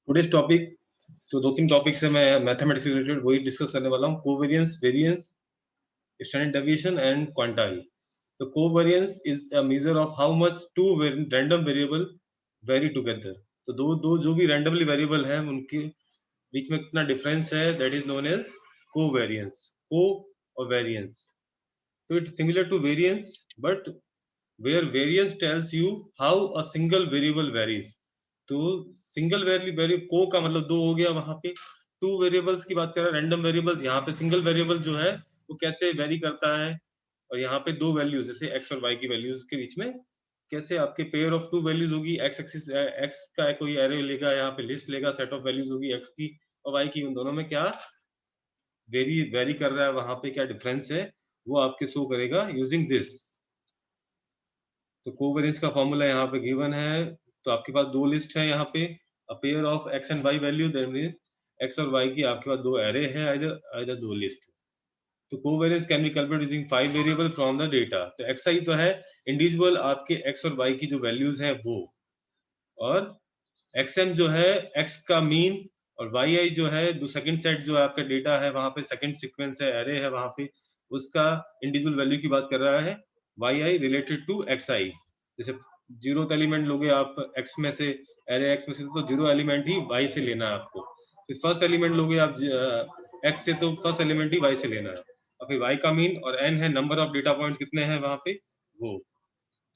Today's topic जो दो तीन टॉपिक से मैं मैथमेटिक्स से रिलेटेड वही डिस्कस करने वाला हूँ। Covariance, variance, standard deviation and क्वांटाई। तो covariance is a measure of how much two random variable vary together. तो दो दो जो भी रैंडमली वेरिएबल हैं उनके बीच में कितना डिफरेंस है, that is known as covariance. को और वेरियंस, तो it's similar to variance but where variance tells you how a single variable varies। तो सिंगल वेरिएबल को का मतलब दो हो गया, वहां पे टू वेरिएबल्स की बात कर रहा है, रैंडम वेरिएबल्स। यहाँ पे सिंगल वेरिएबल जो है वो कैसे वेरी करता है, और यहाँ पे दो वैल्यूज जैसे x और y की वैल्यूज के बीच में कैसे आपके पेयर ऑफ टू वैल्यूज होगी। x एक्सिस x का कोई एरे लेगा, यहाँ पे लिस्ट लेगा, सेट ऑफ वैल्यूज होगी x की और y की, उन दोनों में क्या वेरी कर रहा है, वहां पे क्या डिफरेंस है वो आपके शो करेगा यूजिंग दिस। तो कोवेरियंस का फॉर्मूला यहाँ पे गिवन है। तो आपके पास दो लिस्ट है यहाँ पे, a pair of x and y value, that mean x और y की आपके पास दो एरे है, आइदर दो लिस्ट। तो covariance can be calculated using 5 variable from the data. तो xi तो है इंडिविजुअल आपके x और y की जो वैल्यूज हैं वो, और xm जो है x का मीन, और yi जो है दो सेकंड सेट जो है आपका डेटा है, वहां पे सेकंड सीक्वेंस है, एरे है, वहां पे उसका इंडिविजुअल वैल्यू की बात कर रहा है yi रिलेटेड टू xi। जैसे जीरो एलिमेंट लोगे आप x में से, एरे x में से, तो जीरो एलिमेंट ही y से लेना है आपको। फिर फर्स्ट एलिमेंट लोगे आप x से, तो फर्स्ट एलिमेंट ही y से लेना है, और फिर y का मीन और n है नंबर ऑफ डेटा पॉइंट्स कितने हैं वहां पे वो।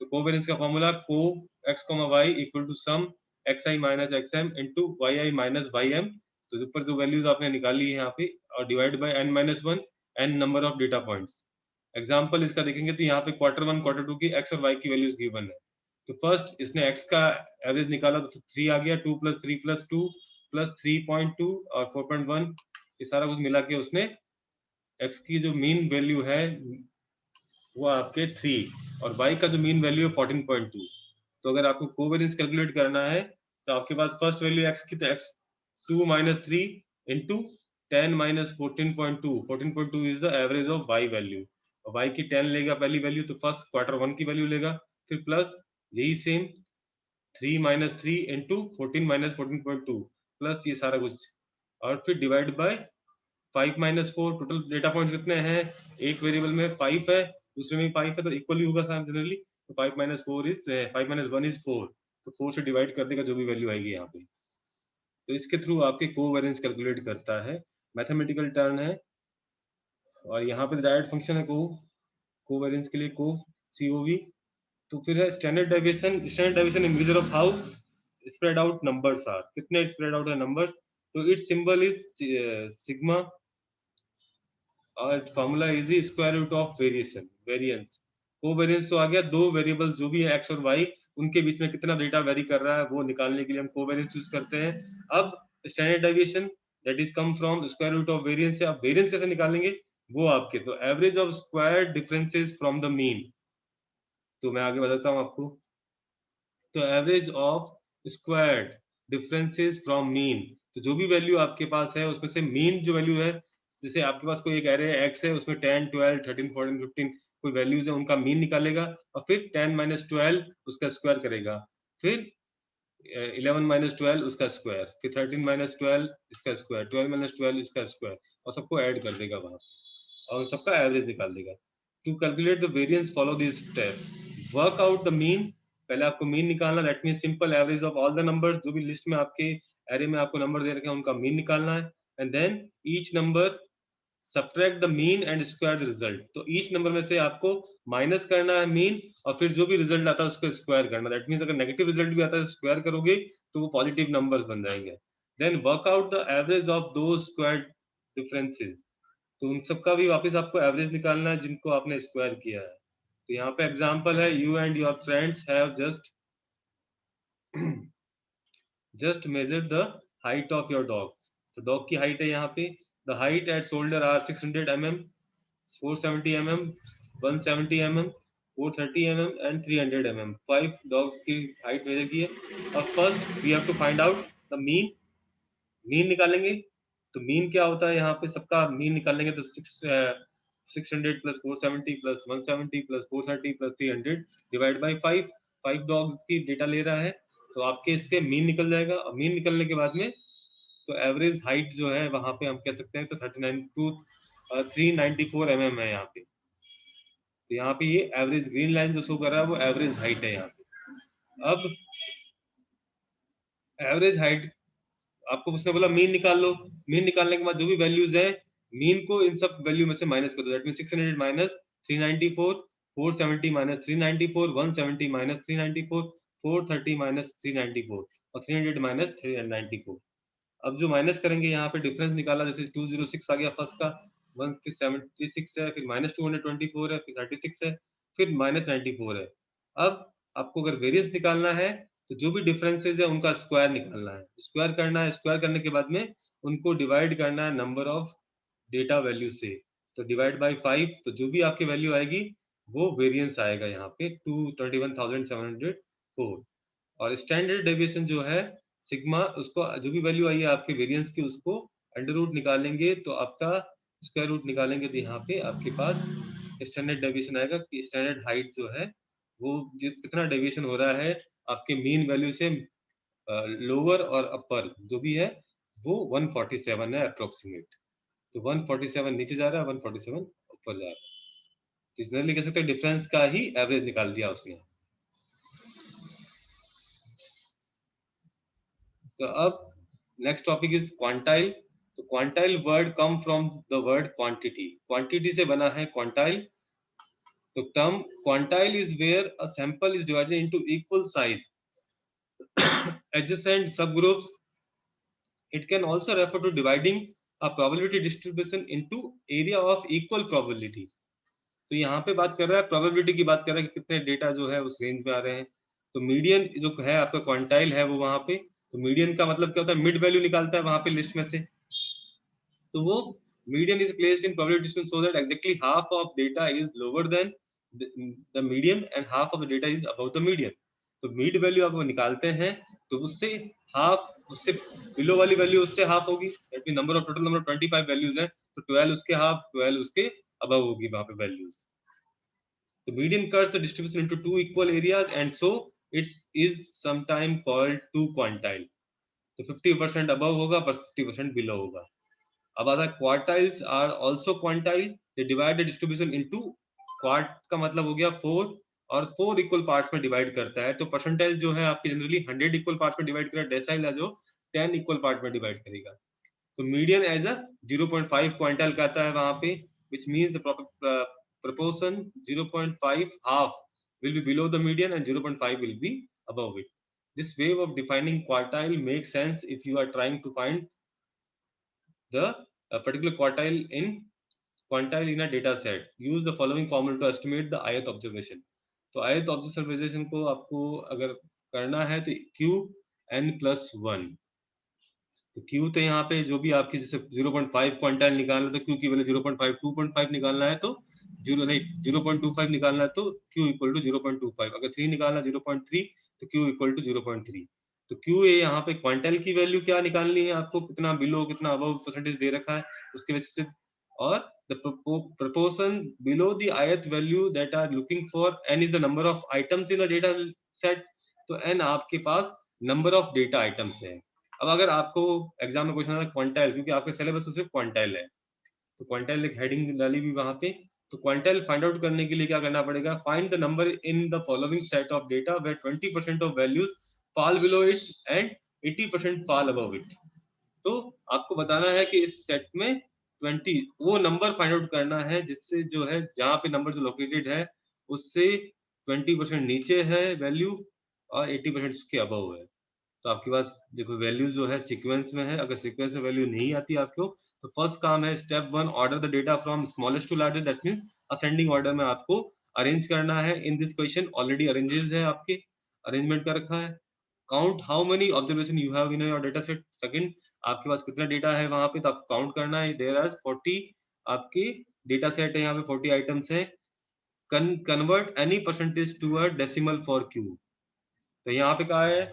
तो कोवेरियंस का फॉर्मूला को x, y equal to sum xi minus xm into yi minus ym। तो ऊपर जो वैल्यूज आपने निकाली है यहाँ पे, और divide by n minus one, n number of data points. Example इसका देखेंगे तो यहाँ पे क्वार्टर वन क्वार्टर टू की x और y की वैल्यूज गिवन है। तो फर्स्ट इसने x का एवरेज निकाला तो 3 आ गया, 2 प्लस 3 प्लस 2 प्लस 3.2 और 4.1, ये सारा कुछ मिला के उसने x की जो मीन वैल्यू है वो आपके 3, और y का जो मीन वैल्यू है 14.2। तो अगर आपको कोवेरियंस कैलकुलेट करना है तो आपके पास फर्स्ट वैल्यू x की, तो x 2 minus 3 into 10 minus 14.2, 14.2 is the average of y value, और y की 10 लेगा पहली वैल्यू, तो फर्स्ट क्वार्टर वन की वैल्यू लेगा, फिर प्लस यही same 3 minus 3 into 14 minus 14.2 plus ये सारा कुछ, और फिर divide by 5 minus 4। Total data point कितने हैं, एक वेरिएबल में 5 है, दूसरे में 5 है, तो इक्वली होगा सारा जनरली। तो 5 माइनस 4 इज 5 माइनस 1 इज 4, तो 4 से डिवाइड कर देगा जो भी वैल्यू आएगी यहाँ पे। तो इसके थ्रू आपके कोवेरियंस कैलकुलेट करता है, मैथमेटिकल टर्म है, और यहाँ पे डायरेक्ट फंक्शन है कोवेरियंस के लिए को COV। तो फिर है standard deviation. Standard deviation is measure of how spread out numbers are, कितने स्प्रेड आउट है नंबर्स। तो इट्स सिंबल इज सिग्मा, और formula is the square root of variance. Covariance तो आ गया, दो वेरिएबल्स जो भी है x और y, उनके बीच में कितना डेटा वेरी कर रहा है वो निकालने के लिए हम कोवेरियंस यूज करते हैं। अब standard deviation that is come from square root of variance से। अब वेरिएंस कैसे निकालेंगे वो आपके, तो average of square differences from the mean. तो मैं आगे बताता हूँ आपको। तो average of squared differences from mean, तो जो भी वैल्यू आपके पास है उसमें से मीन जो वैल्यू है, जैसे आपके पास कोई एक एरे x है, उसमें 10 12 13 14 15 कोई वैल्यूज है, उनका मीन निकालेगा, और फिर 10 माइनस 12 उसका स्क्वायर करेगा, फिर 11 माइनस 12 उसका स्क्वायर, फिर 13 माइनस 12 इसका स्क्वायर, 12 माइनस 12 इसका स्क्वायर, और सबको ऐड कर देगा वहां, और उन सबका एवरेज निकाल देगा। To calculate the variance follow this step. Work out the mean, पहले आपको मीन निकालना, that mean simple average of all the numbers, जो भी लिस्ट में आपके एरे में आपको नंबर दे रखे हैं उनका मीन निकालना है, and then each number subtract the mean and square the result. तो ईच नंबर में से आपको माइनस करना है मीन, और फिर जो भी रिजल्ट आता है उसको स्क्वायर करना। दैट मींस अगर नेगेटिव रिजल्ट भी आता है स्क्वायर करोगे तो वो पॉजिटिव नंबर्स बन जाएंगे। Then work out the average of दो स्क्वायर डिफरेंसेस, तो उन सबका भी वापस आपको एवरेज निकालना है जिनको आपने स्क्वायर किया है। तो यहाँ पे एग्जांपल है, you and your friends have just measured the height of your dogs. तो डॉग की हाइट है यहाँ पे, the height at shoulder are 600 mm, 470 mm, 170 mm, 430 mm and 300 mm। 5 dogs की हाइट मेजर की है। अब first we have to find out the mean निकालेंगे। तो मीन क्या होता है, यहाँ पे सबका मीन निकालेंगे तो 600 plus 470 plus 170 plus 430 plus 300 divide by 5। 5 dogs की डेटा ले रहा है, तो आपके इसके मीन निकल जाएगा, और मीन निकलने के बाद में तो एवरेज हाइट जो है वहां पे हम कह सकते हैं तो 39 टू 394 mm है यहाँ पे। तो यहाँ पे ये एवरेज ग्रीन लाइन जो शो कर रहा है वो एवरेज हाइट है यहाँ पे। अब एवरेज हाइट आपको उसने बोला मीन निकाल लो, मीन निकालने के बाद जो भी वैल्यूज है मीन को इन सब वैल्यू में से माइनस कर दो। That mean 600 minus 394, 470 minus 394, 170 minus 394, 430 minus 394 और 300 माइनस 394। अब जो माइनस करेंगे यहाँ पे डिफरेंस निकाला, जैसे 206 आ गया फर्स्ट का, 176 है, फिर माइनस 224 है, फिर 36 है, फिर माइनस 94 है। अब आपको अगर वेरियंस निकालना है तो जो भी डिफरेंसेस है उनका स्क्वायर निकालना है, स्क्वायर करना है। स्क्वायर करने के बाद में उनको डिवाइड करना है नंबर ऑफ डेटा वैल्यू से, तो डिवाइड बाय 5, तो जो भी आपकी वैल्यू आएगी वो वेरियंस आएगा यहाँ पे 221,704। और स्टैंडर्ड डेविएशन जो है सिग्मा, उसको जो भी वैल्यू आई है आपके वेरिएंस की उसको अंडर रूट निकालेंगे तो आपका स्क्वायर रूट निकालेंगे, तो यहाँ पे आपके पास स्टैंडर्ड डेविएशन आएगा कि स्टैंडर्ड हाइट जो है वो कितना डेविएशन हो रहा है आपके मीन वैल्यू से लोअर और अपर जो भी है वो 147 है अप्रोक्सीमेट। तो 147 नीचे जा रहा है, 147 ऊपर जा रहा है। तो जनरली कह सकते हैं डिफरेंस का ही एवरेज निकाल दिया उसने। तो अब नेक्स्ट टॉपिक इज क्वांटाइल। तो quantile word come from the word quantity, quantity से बना है क्वांटाइल। तो term quantile is where a sample is divided into equal size adjacent subgroups. It can also refer to dividing a probability distribution into area of equal probability. तो यहाँ पे बात कर रहा है प्रोबेबिलिटी की, बात कर रहा है कि कितने डेटा जो है उस रेंज में आ रहे हैं। तो मीडियन जो है आपका क्वांटाइल है वो वहां पे, तो मीडियन का मतलब क्या होता है, मिड वैल्यू निकालता है वहां पे लिस्ट में से। तो वो median is placed in probability distribution so that exactly half of data is lower than the median and half of the data is above the median. तो मिड वैल्यू आप निकालते हैं तो उससे हाफ, उससे बिलो वाली वैल्यू उससे half होगी। That mean number of total number 25 values है तो 12 उसके हाफ, 12 उसके अबव होगी वहां पे values. The median cuts the distribution into two equal areas and so it is sometimes called two quantile. तो 50% above होगा पर 50% below होगा। अब आता है quartiles are also quantile. They divide the distribution into quart का मतलब हो गया 4 और 4 equal parts में divide करता है। तो percentile जो है आपकी जनरली 100 equal parts में divide करेगा, decile है जो 10 equal part में divide करेगा। तो median as a 0.5 quantile कहता है वहां पे, which means the proportion 0.5 half will be below the median and 0.5 will be above it. This way of defining quartile makes sense if you are trying to find the particular quantile in a data set. Use the following formula to estimate the ith observation. तो ith observation को आपको अगर करना है तो qn+1। तो Q तो यहाँ पे जो भी आपकी जैसे 0.5 क्वांटाइल निकालना है तो क्यू की वैल्यू 0.5, 2.5 निकालना है तो 0.25 निकालना है तो क्यू इक्वल टू 0.25, अगर 3 निकालना 0.3 तो क्यू इक्वल टू 0.3। तो क्यू ए यहाँ पे क्वांटाइल की वैल्यू क्या निकालनी है आपको, कितना बिलो कितना अबव परसेंटेज दे रखा है उसके बेसिस पे, और the proportion below the ith value that are looking for n is the number of items in a data set। तो n आपके पास नंबर ऑफ डेटा आइटम्स है। अब अगर आपको एग्जाम में पूछना था क्वांटाइल, क्योंकि आपके सिलेबस में सिर्फ क्वांटाइल है तो क्वांटाइल एक हेडिंग डाली हुई वहां पे। तो क्वांटाइल फाइंड आउट करने के लिए क्या करना पड़ेगा, find the number in the following set of data where 20% of values fall below it and 80% fall above it. तो आपको बताना है कि इस सेट में 20 वो नंबर फाइंड आउट करना है जिससे जो है जहां पे नंबर जो लोकेटेड है उससे 20% नीचे है वैल्यू और 80% उसके अबव है। तो आपके पास देखो वैल्यूज जो है सीक्वेंस में है, अगर सीक्वेंस में वैल्यू नहीं आती आपको तो फर्स्ट काम है step 1, order the data from smallest to largest. That means ascending order में आपको अरेंज करना है। In this question already arranges है, आपके अरेंजमेंट कर रखा है। Count how many observation you have in your data set. Second, आपके पास कितना डेटा है वहां पे तो आप काउंट करना है। देयर आर 40 आपकी डेटा सेट है, यहाँ पे 40 आइटम्स है। Convert any percentage to a decimal for Q. तो यहाँ पे क्या है,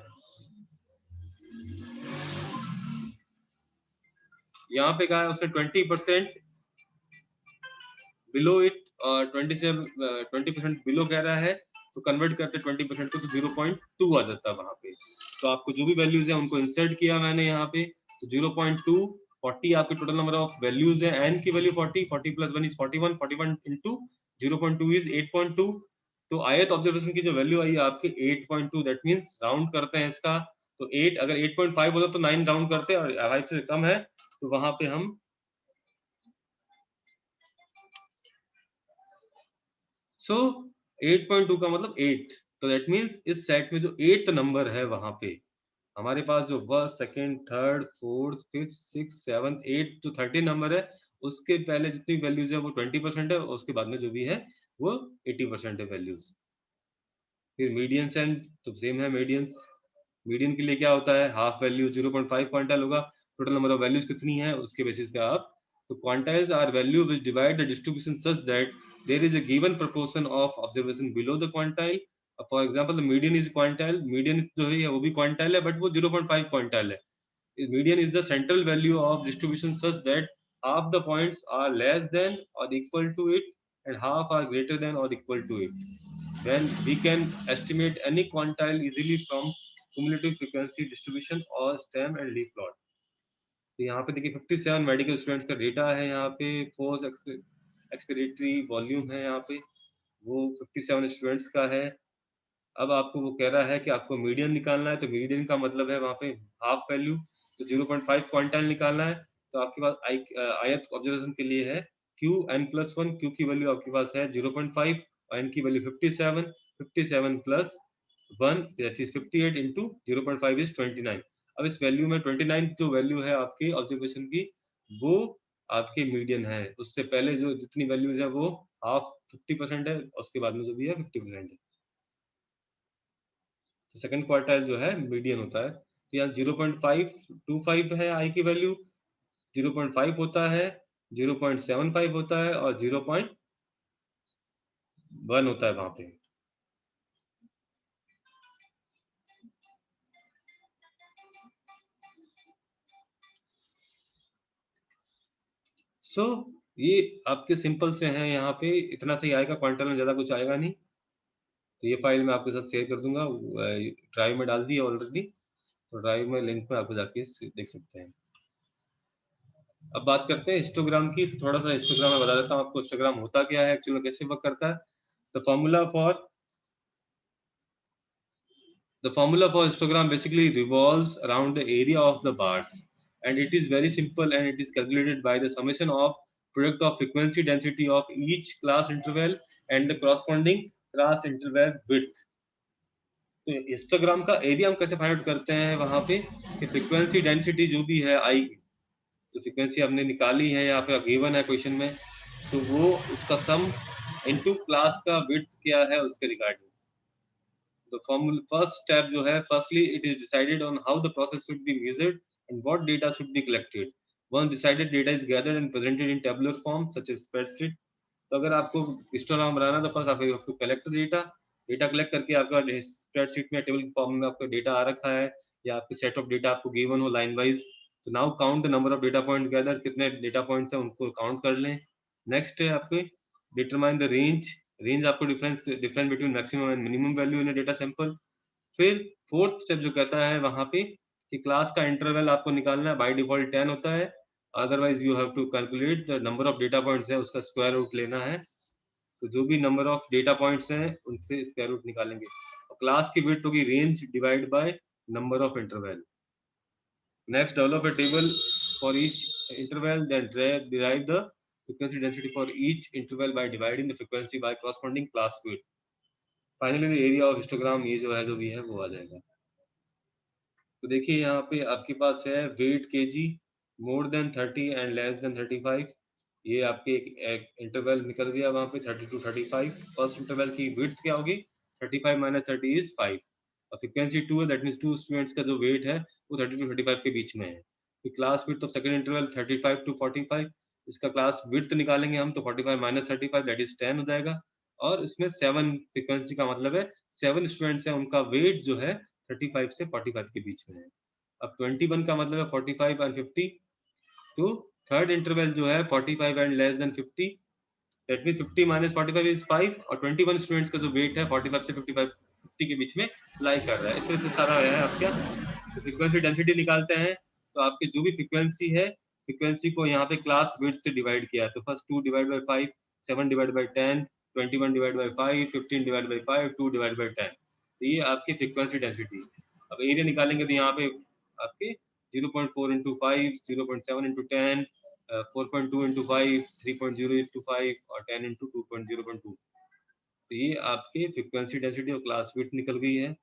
यहाँ पे कहा है उसने 20% बिलो इट और 20% बिलो कह रहा है तो कन्वर्ट करते 20% को तो 0.2 आ जाता है वहां पे। तो आपको जो भी वैल्यूज है उनको इंसर्ट किया मैंने यहाँ पे, तो 0.2 40 आपके टोटल नंबर ऑफ वैल्यूज है, n की value 40, 40 plus 1 is 41, 41 into 0.2 is 8.2। तो ith ऑब्जर्वेशन की जो वैल्यू आई है आपके 8.2, दैट मींस राउंड करते हैं इसका, तो 8 अगर 8.5 होता तो 9 राउंड करते हैं, और 5 से कम है तो वहां पे हम सो 8.2 का मतलब 8, तो दैट मींस इस सेट में जो 8th नंबर है वहां पे हमारे पास जो first, second, third, fourth, fifth, six, seventh, 8 जो 13 नंबर है उसके पहले जितनी वैल्यूज है वो 20% है, और उसके बाद में जो भी है वो 80% है वैल्यूज। फिर मीडियंस एंड तो सेम है, मीडियंस मीडियन के लिए क्या होता है, हाफ वैल्यू 0.5 क्वांटाइल होगा, टोटल नंबर ऑफ वैल्यूज कितनी है उसके बेसिस पे आप, तो quantiles are value which divide the distribution such that there is a given proportion of observation below the quantile. For example the median is quantile, median जो है वो भी क्वांटाइल है बट वो 0.5 क्वांटाइल है। Median is the central value of distribution such that half the points are less than or equal to it and half are greater than or equal to it. Then we can estimate any quantile easily from cumulative frequency distribution or stem and leaf plot. तो यहाँ पे देखिए 57 medical students का data है, यहाँ पे force expiratory volume है, यहाँ पे वो 57 स्टूडेंट्स का है। अब आपको वो कह रहा है कि आपको मीडियन निकालना है, तो मीडियन का मतलब है वहाँ पे हाफ वैल्यू, तो 0.5 क्वांटाइल निकालना है। तो आपके पास आयत ऑब्जर्वेशन के लिए है क्यू n प्लस 1, क्यू की वैल्यू आपके पास है 0.5 और n की value 57, 57 plus 1 that is 58 into 0.5 is 29। अब इस वैल्यू में 29 जो वैल्यू है आपकी ऑब्जर्वेशन की वो आपके मीडियन है, उससे पहले जो जितनी वैल्यूज है वो हाफ 50% है, उसके बाद में जो भी है 50% है। तो सेकंड क्वार्टाइल जो है मीडियन होता है, तो यहाँ 0.525 है आई की वैल्यू, 0.5 होता है, 0.75 होता है और 0.1 होता है वहां पे। सो ये आपके सिंपल से हैं, यहाँ पे इतना सही आएगा, क्वांटल में ज्यादा कुछ आएगा नहीं। तो ये फाइल मैं आपके साथ शेयर कर दूंगा, ड्राइव में डाल दी है ऑलरेडी, तो ड्राइव में लिंक में आपको जाके देख सकते हैं। अब बात करते हैं हिस्टोग्राम की, तो थोड़ा सा हिस्टोग्राम मैं बता देता हूँ आपको हिस्टोग्राम होता क्या है, एक्चुअली कैसे वर्क करता है। The formula for The formula for histogram basically revolves around the area of the bars, and it is very simple, and it is calculated by the summation of product of frequency density of each class interval and the corresponding class interval width. तो histogram का area हम कैसे find out करते हैं वहां पे कि frequency density जो भी है आई, तो फ्रीक्वेंसी हमने निकाली है या फिर गिवन है क्वेश्चन में, तो वो उसका सम इनटू क्लास का विड्थ क्या है उसके regarding. The formula first step जो है, firstly it is decided on how the process should be measured and what data should be collected. Once decided, data is gathered and presented in tabular form such as spreadsheet. तो अगर आपको histogram बनाना तो first आपको collect data, data collect करके आपका spreadsheet में table form में आपका डेटा आ रखा है या आपके सेट ऑफ डेटा आपको गिवन हो लाइन वाइज, तो now count the number of data point gather, कितने डेटा पॉइंट्स हैं उनको काउंट कर लें। नेक्स्ट है आपके डिटरमाइन द रेंज, रेंज आपको difference between maximum and minimum value in data sample. फिर फोर्थ स्टेप जो कहता है वहां पे कि क्लास का इंटरवल आपको निकालना है, बाय डिफॉल्ट 10 होता है, otherwise you have to calculate the number of data points है उसका स्क्वायर रूट लेना है। तो जो भी नंबर ऑफ डेटा पॉइंट्स हैं उनसे स्क्वायर रूट निकालेंगे, और क्लास की विड्थ होगी range divide by number of interval. Next develop a table for each interval, then derive the frequency density for each interval by dividing the frequency by corresponding class width. Finally the area of histogram, ये जो है जो भी है वो आ जाएगा। तो देखिए यहाँ पे आपके पास है wait KG more than 30 and less than 35, ये आपके एक इंटरवल निकल गया वहाँ पे 30 टू 35। फर्स्ट इंटरवल की विड्थ क्या होगी, 35 माइनस 30 इज 5, और फ्रीक्वेंसी 2 है, दैट मींस 2 स्टूडेंट्स का जो वेट है वो 30 टू 35 के बीच में है। फिर class width of second interval 35 to 45, इसका क्लास विड्थ निकालेंगे हम तो 45 माइनस 35 दैट इज 10 हो जाएगा, और इसमें 7 फ्रीक्वेंसी का मतलब है 7 स्टूडेंट्स हैं उनका वेट जो है 35 से 45 के बीच में है। अब 21 का मतलब है 45 एंड 50, तो थर्ड इंटरवल जो है 45 and less than 50, that means 50 minus 45 is 5, और 21 स्टूडेंट्स का जो वेट है 45 से 55 50 के बीच में लाई कर रहा है। इस तरह से सारा है आपका। तो फ्रीक्वेंसी डेंसिटी निकालते हैं तो आपके जो भी फ्रीक्वेंसी है, फ्रीक्वेंसी को यहाँ पे क्लास विड्थ से डिवाइड किया है। तो first 2 divide by 5, 7 divide by 10, 21 divide by 5, 15 divide by 5, 2 divide by 10। तो ये आपकी फ्रीक्वेंसी डेंसिटी। अब एरिया निकालेंगे तो यहाँ पे आपके 0.4 इंटू 5, 0.7 इंटू 10, 4.2 इंटू 5, 3.0 इंटू 5 और 10 इंटू 2.0.2। तो ये आपके फ्रीक्वेंसी डेंसिटी और क्लास विड्थ निकल गई है।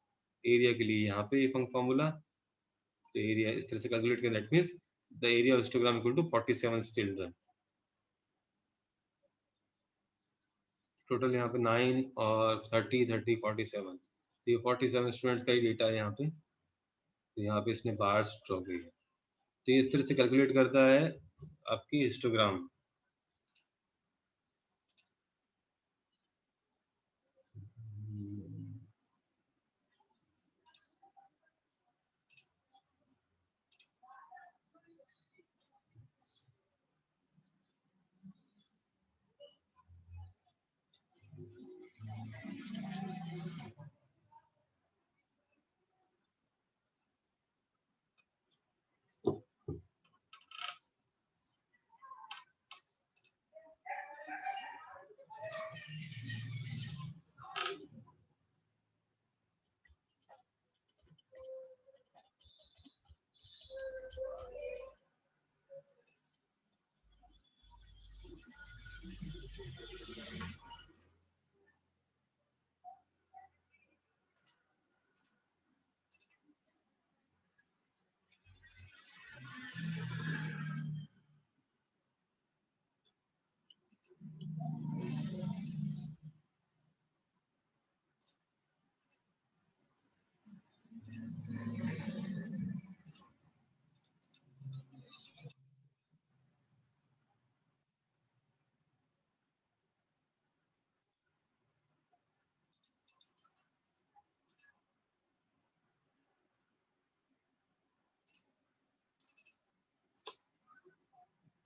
एरिया के लिए यहाँ पे ये फॉर्मूला, तो एरिया इस तरह से कैलकुलेट करें। That means the area of histogram equal to 47 children. Total यहाँ पे 9 और 30, 30, 47। तो ये 47 स्टूडेंट्स का ही डेटा है यहाँ पे। तो यहाँ पे इसने बार्स ड्रॉ की है। तो ये इस तरह से कैलकुलेट करता है आपकी हिस्टोग्राम।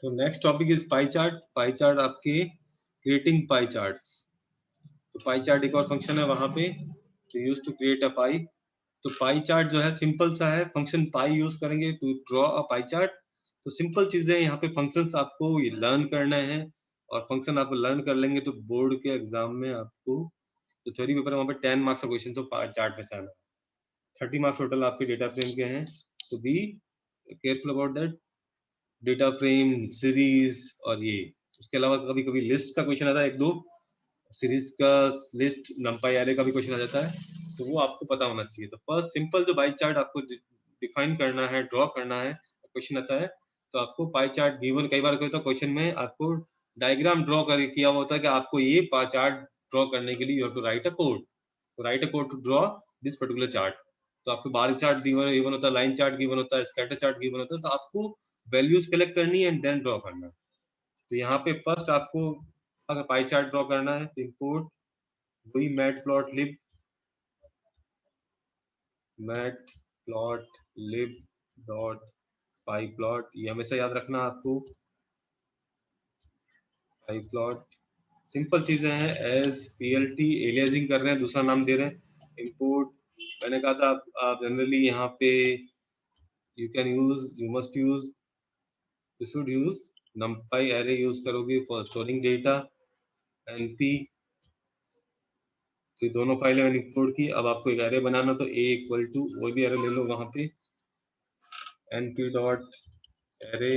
तो next topic is pie chart. Pie chart आपके क्रिएटिंग पाई चार्ट्स। तो पाई चार्ट एक और फंक्शन है वहां पे, तो use to create a pie. तो पाई चार्ट जो है सिंपल सा है, फंक्शन पाई यूज करेंगे to draw a pie chart. तो सिंपल चीजें यहाँ पे फंक्शंस आपको लर्न करना है, और फंक्शन आप लर्न कर लेंगे तो बोर्ड के एग्जाम में आपको, तो थ्योरी पेपर वहाँ पे 10 मार्क्स का क्वेश्चन तो पाई चार्ट में से आना है। 30 मार्क्स टोटल आपके डेटा फ्रेम के हैं। तो be careful about that. Data frame, series और ये, उसके अलावा कभी कभी लिस्ट का क्वेश्चन आता है, एक दो सीरीज का लिस्ट, नंपाई एरे का भी क्वेश्चन आ जाता है, तो वो आपको पता होना चाहिए। तो फर्स्ट सिंपल जो पाई चार्ट आपको डिफाइन करना है, ड्रॉ करना है, क्वेश्चन आता है तो आपको पाई चार्ट गिवन, कई बार क्या होता है क्वेश्चन में आपको डायग्राम ड्रॉ कर किया हुआ होता है कि आपको ये पाई चार्ट ड्रॉ करने के लिए you have to write a code. तो write a code to draw this particular chart. तो आपको बार चार्ट गिवन होता है, लाइन चार्ट गिवन होता है, स्कैटर चार्ट गिवन होता है, तो आपको वैल्यूज कलेक्ट करनी है एंड देन ड्रॉ करना है। तो यहाँ पे फर्स्ट आपको अगर पाई चार्ट ड्रॉ करना है तो इंपोर्ट वही मैटप्लॉटलिब, मैटप्लॉटलिब डॉट पाई प्लॉट, ये हमेशा याद रखना आपको। पाई प्लॉट सिंपल चीजें हैं, एज पीएलटी एलियासिंग कर रहे हैं, दूसरा नाम दे रहे हैं। इंपोर्ट मैंने कहा था आप जनरली यहाँ पे you can use, you must use, you should use numpy array use करोगे फॉर स्टोरिंग डेटा। np, तो ये दोनों फाइलें मैंने इंपोर्ट की। अब आपको एक एरे बनाना, तो a इक्वल टू वो भी एरे ले लो वहां पे, np डॉट एरे,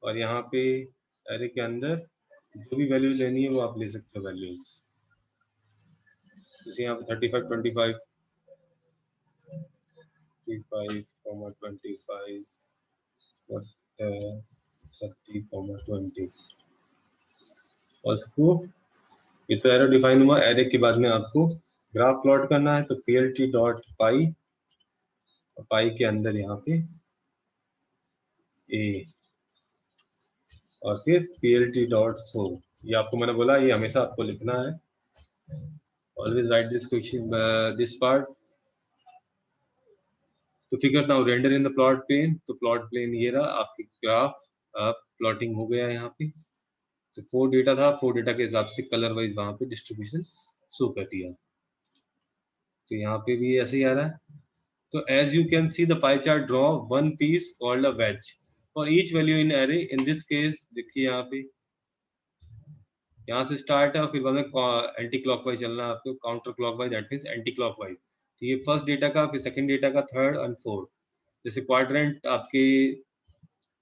और यहाँ पे एरे के अंदर जो भी वैल्यू लेनी है वो आप ले सकते हो वैल्यूज। जैसे यहाँ पे 35, 25, 35, 25, 30, और इसको, ये तो एरो डिफाइन हुआ। एरे के बाद में आपको ग्राफ प्लॉट करना है, तो plt डॉट पाई, पाई के अंदर यहाँ पे a, और फिर plt डॉट शो। ये आपको मैंने बोला ये हमेशा आपको लिखना है। Always write this question, this part. तो figure now render in the plot plane. तो प्लॉट प्लेन ये रहा, आपकी ग्राफ आप प्लॉटिंग हो गया यहाँ पे। तो 4 डेटा था, 4 डेटा के हिसाब से कलर वाइज वहां पे डिस्ट्रीब्यूशन शो कर दिया। तो यहाँ पे भी ऐसे ही आ रहा है। तो as you can see the pie chart, draw one piece called a wedge for each value in array. In this case देखिए यहाँ पे, यहाँ से स्टार्ट है और फिर बाद में एंटी क्लॉकवाइज चलना है आपको, counter clockwise, that means anti clockwise. तो ये फर्स्ट डेटा का, फिर सेकंड डेटा का, थर्ड एंड फोर्थ। जैसे क्वाड्रेंट आपके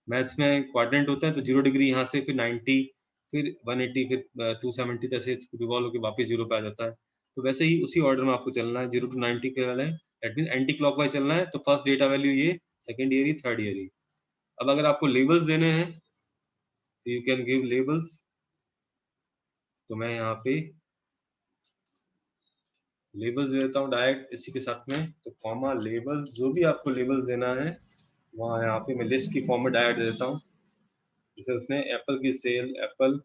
मैथ्स में क्वाड्रेंट होता है तो 0 डिग्री यहाँ से, फिर 90, फिर 180, फिर 270, ऐसे रिवॉल्व होकर वापस 0 पे आ जाता है। तो वैसे ही उसी ऑर्डर में आपको चलना है, 0 to 90 के वाले, दैट मींस एंटी क्लॉकवाइज चलना है। तो फर्स्ट डेटा वैल्यू ये, सेकंड ईयर ही, थर्ड ईयर ही। अब अगर आपको लेबल्स देने हैं तो यू कैन गिव लेबल्स। तो मैं यहाँ पे लेबल्स दे देता हूँ डायरेक्ट इसी के साथ में। तो कॉमा लेबल्स, जो भी आपको लेबल्स देना है वहाँ यहाँ पे मैं लिस्ट की फॉर्म में डायरेक्ट दे देता हूँ। जैसे उसने एप्पल की सेल, एप्पल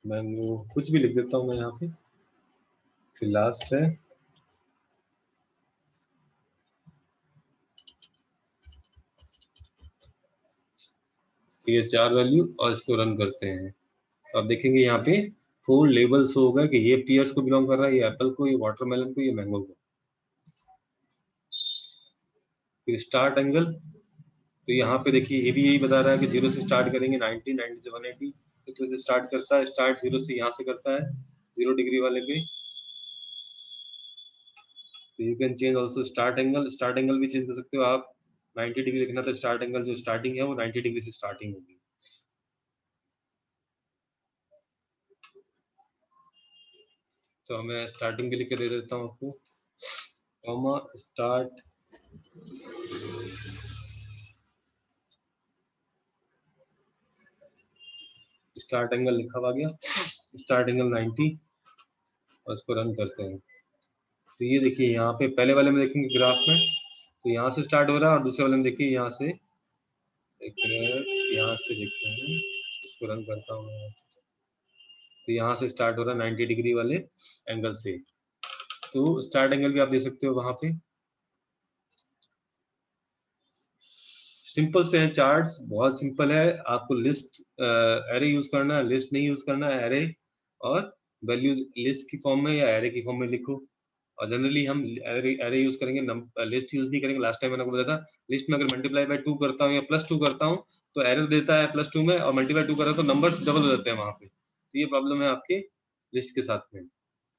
मैंगो, कुछ भी लिख देता हूँ मैं यहाँ पे। फिर लास्ट है ये 4 वैल्यू, और इसको रन करते हैं। तो आप देखेंगे यहाँ पे 4 लेबल्स होगा कि ये पियर्स को बिलोंग कर रहा है, ये एप्पल को, ये वाटरमेलन को, ये मैंगो को। फिर स्टार्ट एंगल, तो यहाँ पे देखिए ये भी यही बता रहा है कि 0 से स्टार्ट करेंगे, 90, 90 से 180, तो से स्टार्ट करता है। स्टार्ट 0 से यहाँ से करता है 0 डिग्री वाले पे। तो you can change also start angle, start angle भी चेंज कर सकते हो आप। 90 डिग्री लिखना तो स्टार्ट एंगल जो स्टार्टिंग है वो 90 डिग्री से स्टार्टिंग होगी। तो मैं स्टार्टिंग के लिए दे देता हूँ आपको, कॉमा स्टार्ट स्टार्ट एंगल लिखा हुआ गया, स्टार्ट एंगल 90, और इसको रन करते हैं। तो ये देखिए यहाँ पे पहले वाले में देखेंगे ग्राफ में, तो यहाँ से स्टार्ट हो रहा है, और दूसरे वाले में देखिए यहाँ से, एक मिनट यहाँ से देखते हैं, इसको रन करता हूँ मैं। तो यहाँ से स्टार्ट हो रहा है 90 डिग्री वाले एंगल से। तो स्टार्ट एंगल भी आप दे सकते हो वहां पे। सिंपल से है चार्ट्स, बहुत सिंपल है। आपको लिस्ट एरे यूज करना है, लिस्ट नहीं यूज करना है, एरे और वैल्यूज लिस्ट की फॉर्म में या एरे की फॉर्म में लिखो। और जनरली हम एरे यूज करेंगे, लिस्ट यूज नहीं करेंगे। लास्ट टाइम मैंने आपको बताया था, लिस्ट में अगर मल्टीप्लाई बाय 2 करता हूँ या +2 करता हूँ तो एरर देता है +2 में, और मल्टीप्लाई 2 कर रहा तो नंबर डबल हो जाते हैं वहां पे। तो ये प्रॉब्लम है आपके लिस्ट के साथ में।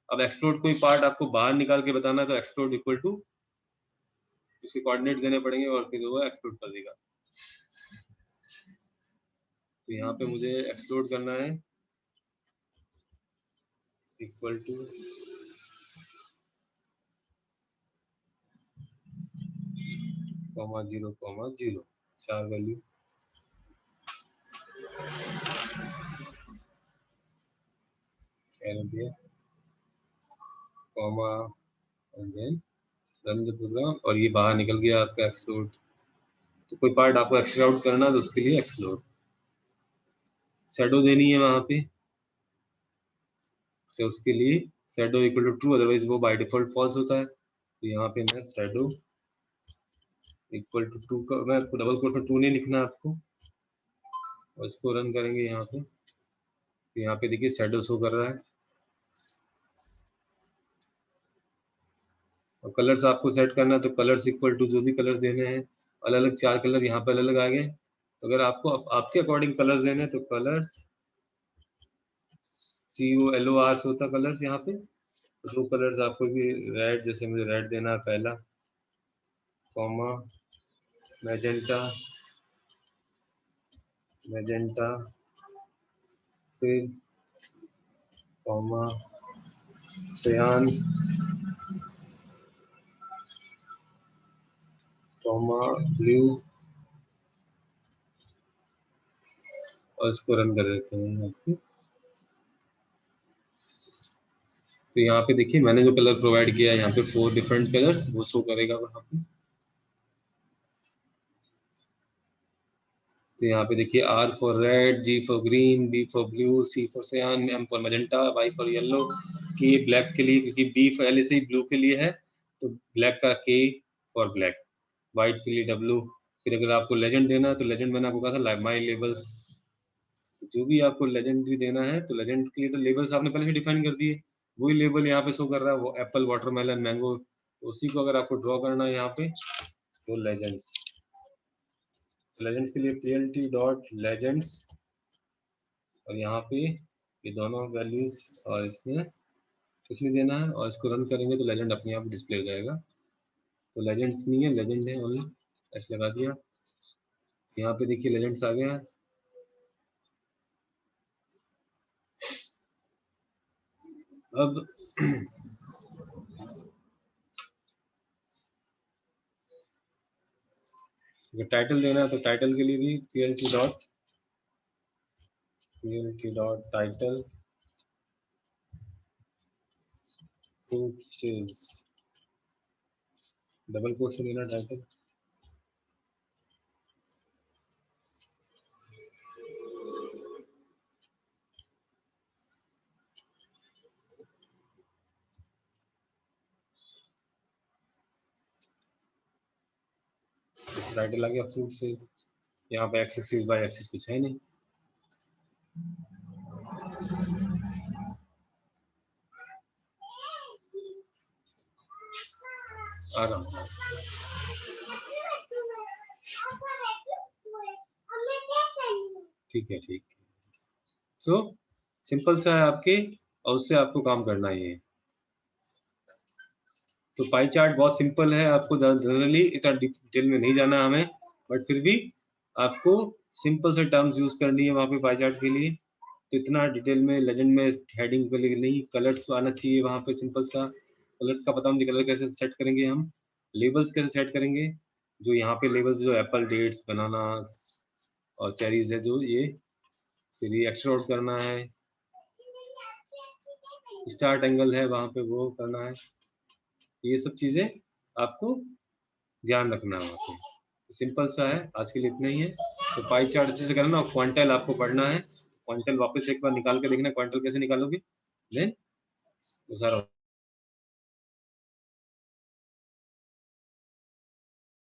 अब एक्सप्लोड कोई पार्ट आपको बाहर निकाल के बताना है तो एक्सप्लोड इक्वल टू उसके कोऑर्डिनेट देने पड़ेंगे और फिर वो एक्सप्लोड कर देगा। तो यहाँ पे मुझे एक्सप्लोड करना है equal to (0, 0), 4 value. Comma and then run the program, और ये बाहर निकल गया आपका एक्सप्लोड। तो कोई पार्ट आपको एक्सप्लोड करना है तो उसके लिए एक्सप्लोड शैडो देनी है वहां पे, तो उसके लिए shadow equal to true, otherwise वो बाय डिफॉल्ट फॉल्स होता है। तो यहाँ पे मैं शैडो इक्वल टू 2 का, मैं डबल कोट में 2 नहीं लिखना आपको, और इसको रन करेंगे यहाँ पे। तो यहाँ पे देखिए शैडो शो कर रहा है। और कलर्स आपको सेट करना है तो कलर्स इक्वल टू जो भी कलर देने हैं, अलग अलग 4 कलर यहाँ पे अलग अलग आ गए। तो अगर आपको आपके अकॉर्डिंग कलर्स देने हैं तो कलर्स COLOR से होता कलर्स यहाँ पे। तो जो कलर्स आपको भी रेड, जैसे मुझे रेड देना है पहला, कॉमा मैजेंटा, मैजेंटा, फिर कॉमा सियान, कॉमा ब्लू, और इसको रन कर देते हैं यहाँ पे। तो यहाँ पे देखिए मैंने जो कलर प्रोवाइड किया है यहाँ पे 4 डिफरेंट कलर्स वो शो करेगा वहाँ पे। तो यहाँ पे देखिए R for red, G for green, B for blue, C for सियान, M for magenta, Y for yellow. कि ये ब्लैक के लिए, क्योंकि B पहले से ही ब्लू के लिए है तो ब्लैक का K फॉर ब्लैक, वाइट के लिए W। फिर अगर आपको लेजेंड देना है तो लेजेंड मैंने आपको कहा था माई लेबल्स, जो भी आपको लेजेंडरी देना है तो लेजेंड के लिए तो लेबल्स आपने पहले से डिफाइन कर दिए, वही लेबल यहाँ पे शो कर रहा है, वो एप्पल, वाटरमेलन, मैंगो, तो उसी को अगर आपको ड्रॉ करना है यहाँ पे तो लेजेंड्स, लेजेंड्स के लिए plt डॉट लेजेंड्स, और यहाँ पे ये दोनों वैल्यूज और इसमें कुछ नहीं देना है, और इसको रन करेंगे तो लेजेंड अपने आप डिस्प्ले हो जाएगा। तो लेजेंड्स नहीं है, लेजेंड है ओनली, ऐसे लगा दिया। यहाँ पे देखिए लेजेंड्स आ गया। अब अगर टाइटल देना है तो टाइटल के लिए भी plt dot title double quote से लेना टाइटल। टाइटल आ गया फ्रूट से, यहाँ पे एक्स एक्सिस बाय एक्सिस कुछ है नहीं। आ रहा हूँ, ठीक है ठीक। सो सिंपल सा है आपके, और उससे आपको काम करना ही है। तो पाई चार्ट बहुत सिंपल है, आपको जनरली इतना डिटेल में नहीं जाना हमें, बट फिर भी आपको सिंपल से टर्म्स यूज करनी है वहाँ पे पाई चार्ट के लिए। तो इतना डिटेल में लेजेंड में हेडिंग के लिए नहीं, कलर्स आना चाहिए वहाँ पे, सिंपल सा कलर्स का पता मुझे, कलर कैसे सेट करेंगे हम, लेबल्स कैसे सेट करेंगे, जो यहाँ पे लेबल्स जो एप्पल, डेट्स, बनाना और चेरीज है जो ये, फिर ये एक्सट्रोड करना है, स्टार्ट एंगल है वहाँ पे वो करना है, ये सब चीजें आपको ध्यान रखना है वहाँ पे। तो सिंपल सा है, आज के लिए इतना ही है। तो पाई चार्ट अच्छे से करना, और क्वांटल आपको पढ़ना है, क्वांटल वापस एक बार निकाल के देखना क्वांटल कैसे निकालोगे, देन वो सारा